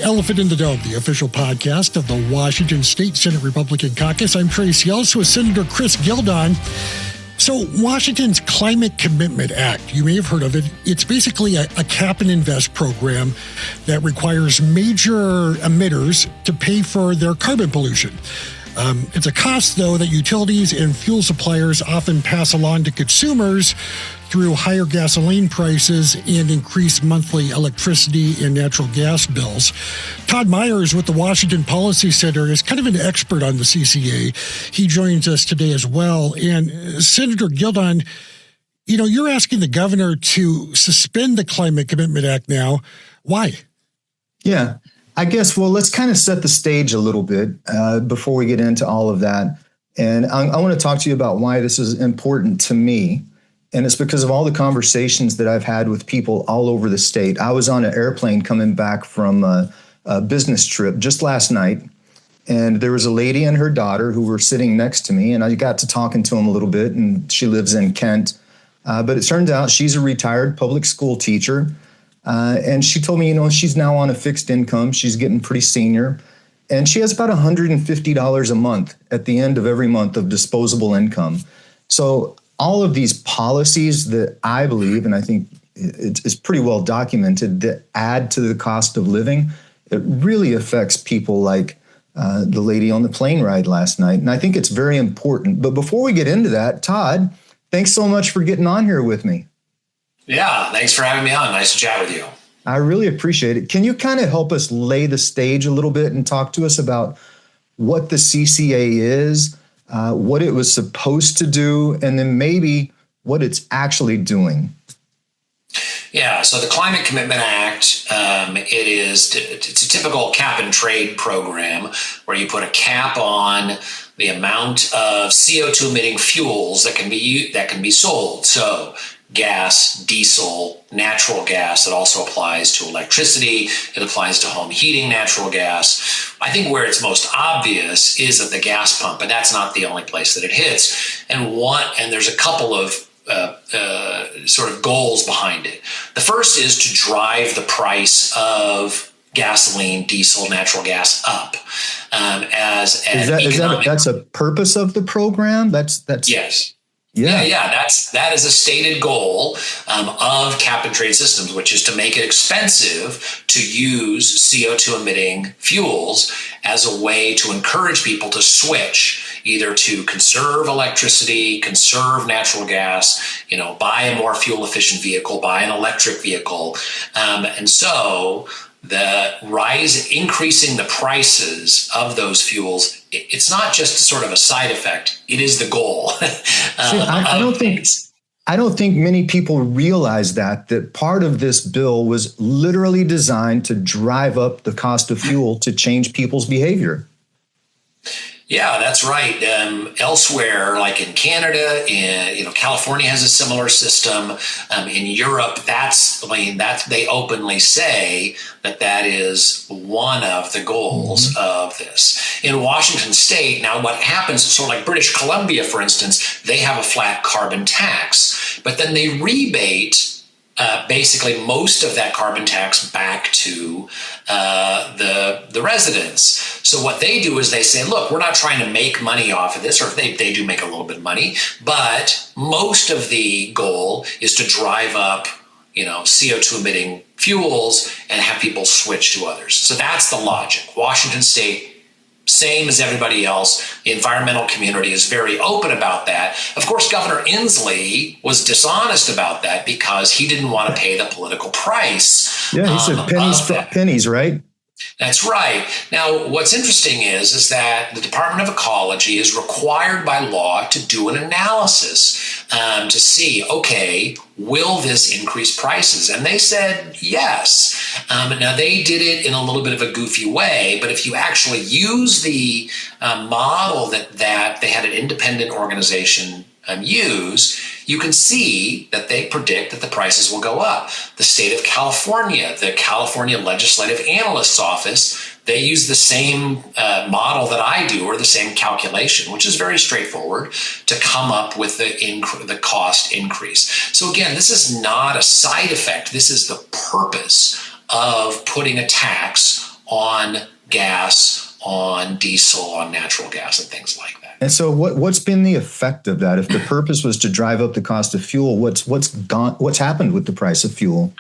Elephant in the Dome, the official podcast of the Washington State Senate Republican Caucus. I'm Trace Yelts with Senator Chris Gildon. So Washington's Climate Commitment Act, you may have heard of it. It's basically a cap and invest program that requires major emitters to pay for their carbon pollution. It's a cost, though, that utilities and fuel suppliers often pass along to consumers through higher gasoline prices and increased monthly electricity and natural gas bills. Todd Myers with the Washington Policy Center is kind of an expert on the CCA. He joins us today as well. And Senator Gildon, you know, you're asking the governor to suspend the Climate Commitment Act now. Why? Yeah, I guess, well, let's kind of set the stage a little bit before we get into all of that. And I want to talk to you about why this is important to me. And it's because of all the conversations that I've had with people all over the state. I was on an airplane coming back from a business trip just last night. And there was a lady and her daughter who were sitting next to me. And I got to talking to them a little bit. And she lives in Kent. But it turns out she's a retired public school teacher. And she told me, you know, she's now on a fixed income. She's getting pretty senior. And she has about $150 a month at the end of every month of disposable income. So all of these policies that I believe, and I think it's pretty well documented, that add to the cost of living, it really affects people like the lady on the plane ride last night. And I think it's very important. But before we get into that, Todd, thanks so much for getting on here with me. Yeah, thanks for having me on. Nice to chat with you. I really appreciate it. Can you kind of help us lay the stage a little bit and talk to us about what the CCA is, what it was supposed to do, and then maybe what it's actually doing? Yeah, so the Climate Commitment Act, it's a typical cap and trade program where you put a cap on the amount of CO2 emitting fuels that can be sold. So gas, diesel, natural gas. It also applies to electricity. It applies to home heating, natural gas. I think where it's most obvious is at the gas pump, but that's not the only place that it hits. And there's a couple of sort of goals behind it. The first is to drive the price of gasoline, diesel, natural gas up. That's a purpose of the program? That's yes. Yeah. That is a stated goal of cap and trade systems, which is to make it expensive to use CO2 emitting fuels as a way to encourage people to switch either to conserve electricity, conserve natural gas, buy a more fuel efficient vehicle, buy an electric vehicle. And so increasing the prices of those fuels, it's not just sort of a side effect. It is the goal. I don't think many people realize that part of this bill was literally designed to drive up the cost of fuel to change people's behavior. Yeah, that's right. Elsewhere, like in Canada, California has a similar system. In Europe, they openly say that is one of the goals of this. In Washington State, now what happens is sort of like British Columbia, for instance, they have a flat carbon tax, but then they rebate basically most of that carbon tax back to the residents. So what they do is they say, look, we're not trying to make money off of this, or they do make a little bit of money, but most of the goal is to drive up CO2 emitting fuels and have people switch to others. So that's the logic. Washington State, same as everybody else. The environmental community is very open about that. Of course, Governor Inslee was dishonest about that because he didn't want to pay the political price. Yeah, he said pennies for pennies, right? That's right. Now, what's interesting is that the Department of Ecology is required by law to do an analysis to see, okay, will this increase prices? And they said yes. Now, they did it in a little bit of a goofy way, but if you actually use the model that they had an independent organization use, you can see that they predict that the prices will go up. The state of California, the California Legislative Analyst's Office, they use the same model that I do, or the same calculation, which is very straightforward, to come up with the cost increase. So again, this is not a side effect. This is the purpose of putting a tax on gas, on diesel, on natural gas, and things like that. And so what's been the effect of that? If the purpose was to drive up the cost of fuel, what's happened with the price of fuel?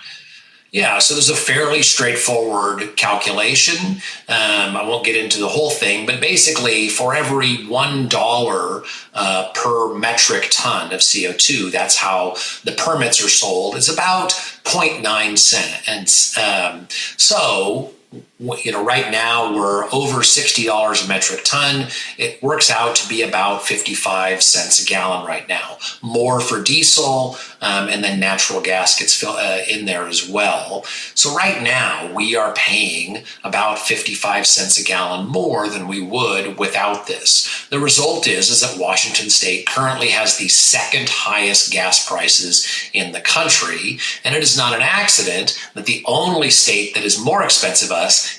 Yeah, so there's a fairly straightforward calculation. I won't get into the whole thing, but basically for every $1 per metric ton of CO2, that's how the permits are sold, it's about 0.9 cents. And so right now we're over $60 a metric ton. It works out to be about 55 cents a gallon right now. More for diesel, and then natural gas gets in there as well. So right now we are paying about 55 cents a gallon more than we would without this. The result is that Washington State currently has the second highest gas prices in the country, and it is not an accident that the only state that is more expensive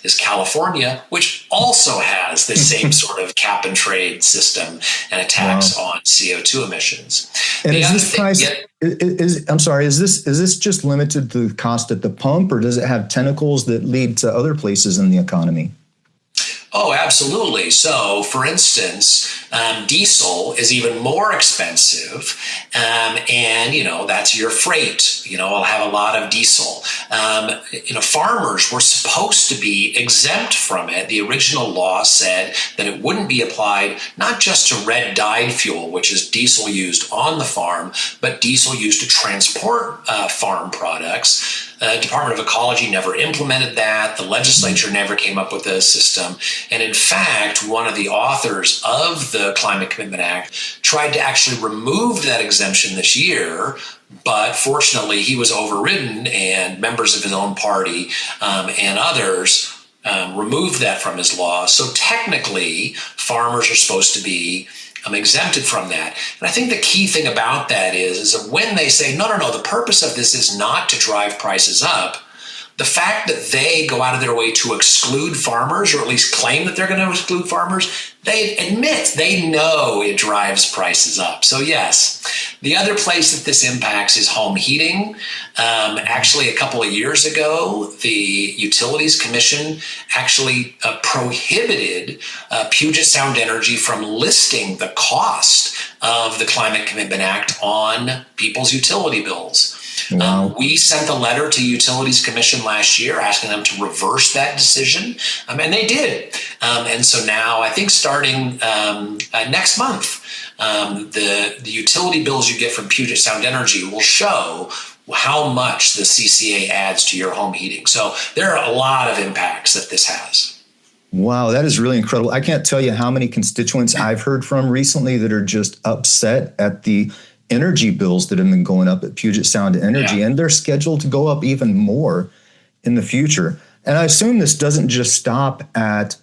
is California, which also has the same sort of cap and trade system and a tax on CO2 emissions. And is this price? Is this just limited to the cost at the pump, or does it have tentacles that lead to other places in the economy? Oh, absolutely. So, for instance, diesel is even more expensive, and that's your freight. I'll have a lot of diesel. Farmers were supposed to be exempt from it. The original law said that it wouldn't be applied not just to red dyed fuel, which is diesel used on the farm, but diesel used to transport farm products. The Department of Ecology never implemented that. The legislature never came up with a system. And in fact, one of the authors of the Climate Commitment Act tried to actually remove that exemption this year. But fortunately, he was overridden, and members of his own party and others removed that from his law. So technically, farmers are supposed to be exempted from that. And I think the key thing about that is that when they say, no, the purpose of this is not to drive prices up, the fact that they go out of their way to exclude farmers, or at least claim that they're going to exclude farmers, they admit, they know it drives prices up. So yes, the other place that this impacts is home heating. Actually, a couple of years ago, the Utilities Commission actually prohibited Puget Sound Energy from listing the cost of the Climate Commitment Act on people's utility bills. Wow. We sent a letter to Utilities Commission last year asking them to reverse that decision, and they did. And so now, I think starting next month, the utility bills you get from Puget Sound Energy will show how much the CCA adds to your home heating. So there are a lot of impacts that this has. Wow, that is really incredible. I can't tell you how many constituents I've heard from recently that are just upset at the energy bills that have been going up at Puget Sound Energy, and they're scheduled to go up even more in the future. And I assume this doesn't just stop at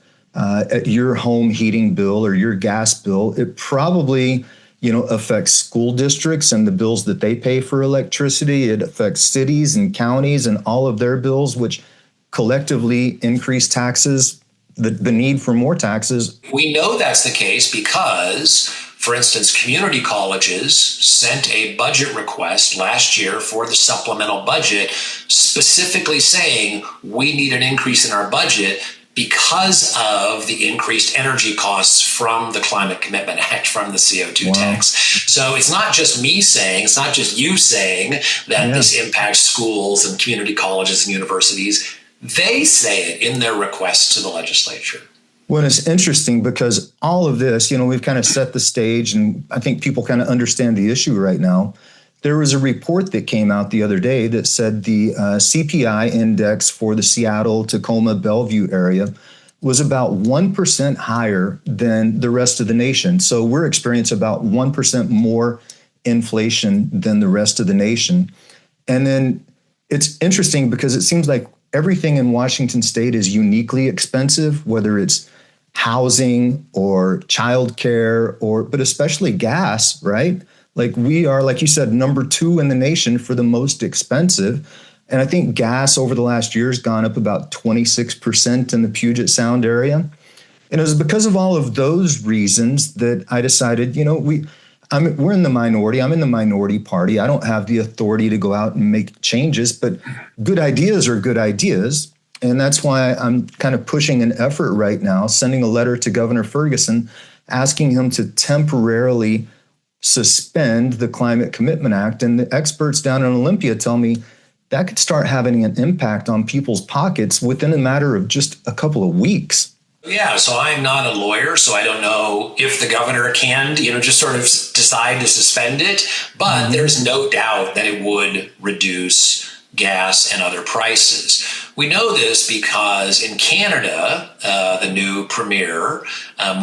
your home heating bill or your gas bill. It probably, affects school districts and the bills that they pay for electricity. It affects cities and counties and all of their bills, which collectively increase taxes, the need for more taxes. We know that's the case because, for instance, community colleges sent a budget request last year for the supplemental budget specifically saying we need an increase in our budget because of the increased energy costs from the Climate Commitment Act, from the CO2 tax. So it's not just me saying, it's not just you saying that this impacts schools and community colleges and universities. They say it in their request to the legislature. Well, it's interesting because all of this, we've kind of set the stage, and I think people kind of understand the issue right now. There was a report that came out the other day that said the CPI index for the Seattle, Tacoma, Bellevue area was about 1% higher than the rest of the nation. So we're experiencing about 1% more inflation than the rest of the nation. And then it's interesting because it seems like everything in Washington State is uniquely expensive, whether it's housing or childcare but especially gas, right? Like we are, like you said, number 2 in the nation for the most expensive. And I think gas over the last year has gone up about 26% in the Puget Sound area. And it was because of all of those reasons that I decided, we're in the minority. I'm in the minority party. I don't have the authority to go out and make changes, but good ideas are good ideas. And that's why I'm kind of pushing an effort right now, sending a letter to Governor Ferguson, asking him to temporarily suspend the Climate Commitment Act. And the experts down in Olympia tell me that could start having an impact on people's pockets within a matter of just a couple of weeks. Yeah, so I'm not a lawyer, so I don't know if the governor can, just sort of decide to suspend it. But there's no doubt that it would reduce gas and other prices. We know this because in Canada, the new premier,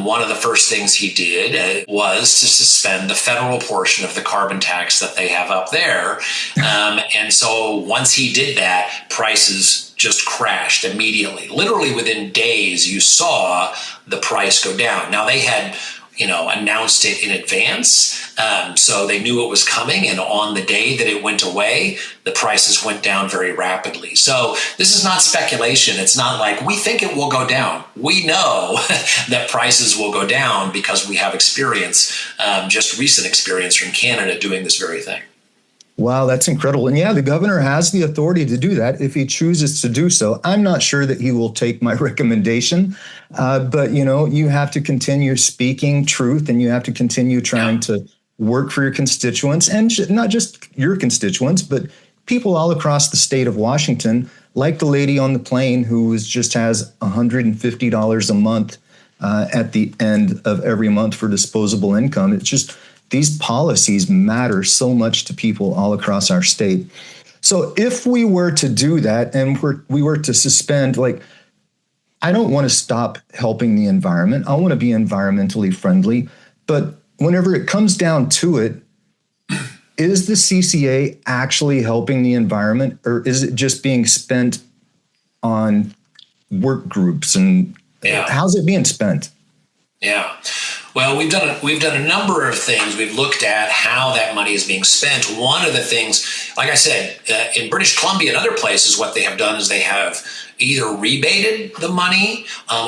one of the first things he did was to suspend the federal portion of the carbon tax that they have up there. And so once he did that, prices just crashed immediately. Literally within days, you saw the price go down. Now they had announced it in advance. So they knew it was coming. And on the day that it went away, the prices went down very rapidly. So this is not speculation. It's not like we think it will go down. We know that prices will go down because we have experience, just recent experience from Canada doing this very thing. Wow, that's incredible. And yeah, the governor has the authority to do that if he chooses to do so. I'm not sure that he will take my recommendation, but you have to continue speaking truth, and you have to continue trying to work for your constituents, and not just your constituents, but people all across the state of Washington, like the lady on the plane who just has $150 a month at the end of every month for disposable income. It's just, these policies matter so much to people all across our state. So if we were to do that and we were to suspend, I don't want to stop helping the environment. I want to be environmentally friendly. But whenever it comes down to it, is the CCA actually helping the environment, or is it just being spent on work groups? And how's it being spent? Yeah. Well, we've done a number of things. We've looked at how that money is being spent. One of the things, like I said, in British Columbia and other places, what they have done is they have either rebated the money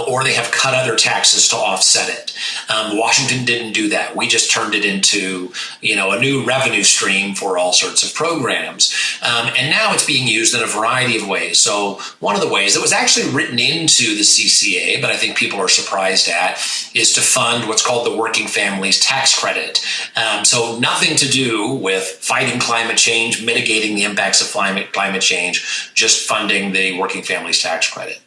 or they have cut other taxes to offset it. Washington didn't do that. We just turned it into, a new revenue stream for all sorts of programs. And now it's being used in a variety of ways. So one of the ways that was actually written into the CCA, but I think people are surprised at, is to fund what's called the Working Families Tax Credit. So nothing to do with fighting climate change, mitigating the impacts of climate change, just funding the Working Families Tax Credit.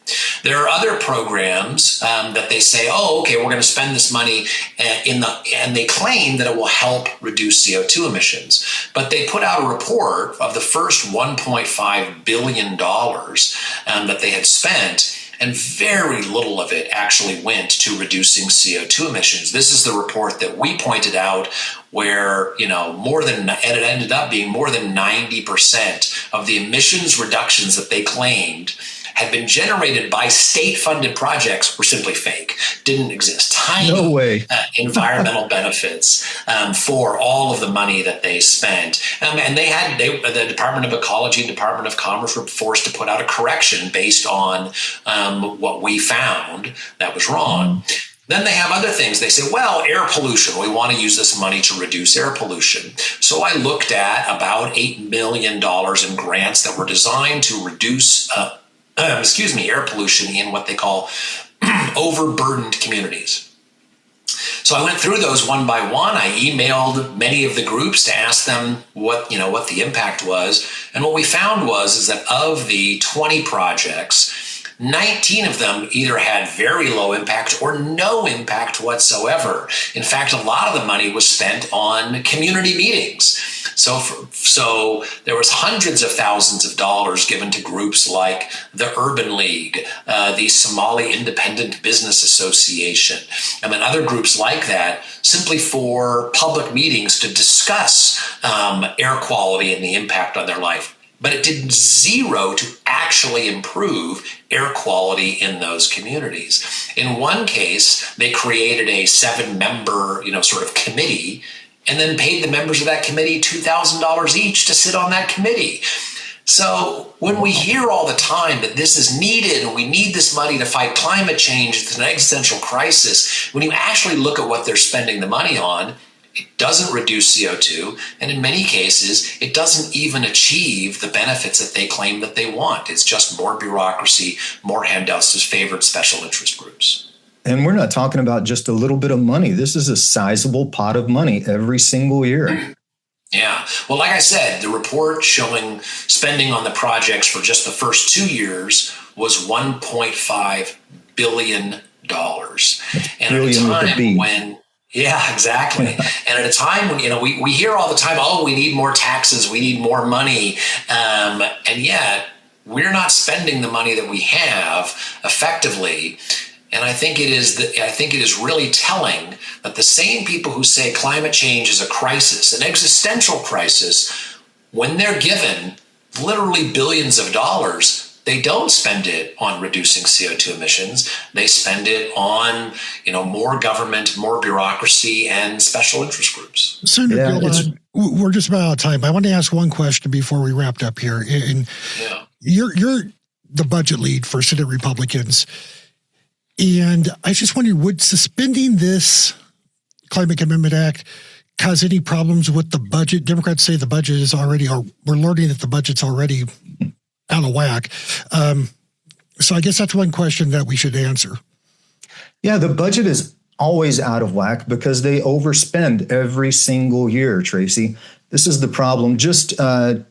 There are other programs that they say, we're going to spend this money and they claim that it will help reduce CO2 emissions. But they put out a report of the first $1.5 billion that they had spent, and very little of it actually went to reducing CO2 emissions. This is the report that we pointed out where, it ended up being more than 90% of the emissions reductions that they claimed had been generated by state-funded projects were simply fake, didn't exist. No way. Environmental benefits for all of the money that they spent. And the Department of Ecology and Department of Commerce were forced to put out a correction based on what we found that was wrong. Then they have other things. They say, air pollution. We want to use this money to reduce air pollution. So I looked at about $8 million in grants that were designed to reduce air pollution in what they call overburdened communities. So I went through those one by one. I emailed many of the groups to ask them what the impact was. And what we found is that of the 20 projects, 19 of them either had very low impact or no impact whatsoever. In fact, a lot of the money was spent on community meetings. So there was hundreds of thousands of dollars given to groups like the Urban League, the Somali Independent Business Association, and then other groups like that, simply for public meetings to discuss air quality and the impact on their life. But it did zero to actually improve air quality in those communities. In one case, they created a 7-member, sort of committee, and then paid the members of that committee $2,000 each to sit on that committee. So when we hear all the time that this is needed and we need this money to fight climate change, it's an existential crisis, when you actually look at what they're spending the money on, it doesn't reduce CO2, and in many cases, it doesn't even achieve the benefits that they claim that they want. It's just more bureaucracy, more handouts to favored special interest groups. And we're not talking about just a little bit of money. This is a sizable pot of money every single year. Yeah. Well, like I said, the report showing spending on the projects for just the first 2 years was $1.5 billion. And at a time when, yeah, exactly. And at a time when, we hear all the time, oh, we need more taxes, we need more money. And yet we're not spending the money that we have effectively. And I think it is really telling that the same people who say climate change is a crisis, an existential crisis, when they're given literally billions of dollars, they don't spend it on reducing CO2 emissions. They spend it on, more government, more bureaucracy, and special interest groups. Senator Gildan, we're just about out of time. I want to ask one question before we wrapped up here. And you're the budget lead for Senate Republicans. And I just wondered, would suspending this Climate Commitment Act cause any problems with the budget? Democrats say the budget is already, or we're learning that the budget's already out of whack. So I guess that's one question that we should answer. Yeah, the budget is always out of whack because they overspend every single year, Tracy. This is the problem. Just a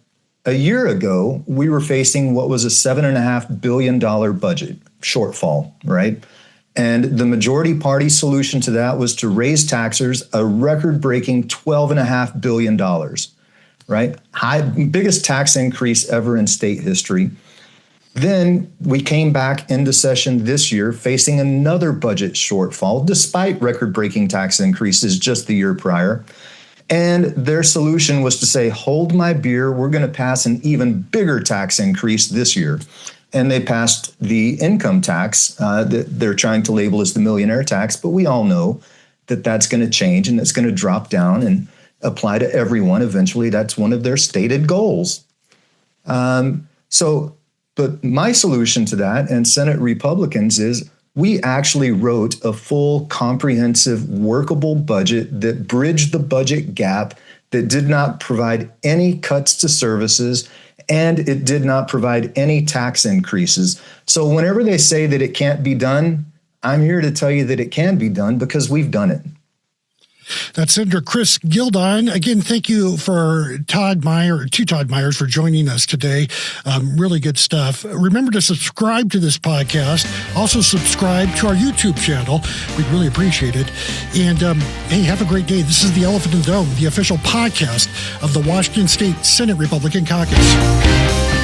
year ago, we were facing what was a $7.5 billion budget shortfall, right? And the majority party solution to that was to raise taxes a record-breaking $12.5 billion, right? Biggest tax increase ever in state history. Then we came back into session this year facing another budget shortfall, despite record-breaking tax increases just the year prior. And their solution was to say, hold my beer, we're going to pass an even bigger tax increase this year. And they passed the income tax that they're trying to label as the millionaire tax. But we all know that that's going to change and it's going to drop down and apply to everyone. Eventually, that's one of their stated goals. But my solution to that and Senate Republicans is we actually wrote a full, comprehensive, workable budget that bridged the budget gap, that did not provide any cuts to services, and it did not provide any tax increases. So whenever they say that it can't be done, I'm here to tell you that it can be done because we've done it. That's Senator Chris Gildan. Again, thank you to Todd Myers for joining us today. Really good stuff. Remember to subscribe to this podcast. Also subscribe to our YouTube channel. We'd really appreciate it. And hey, have a great day. This is the Elephant in the Dome, the official podcast of the Washington State Senate Republican Caucus.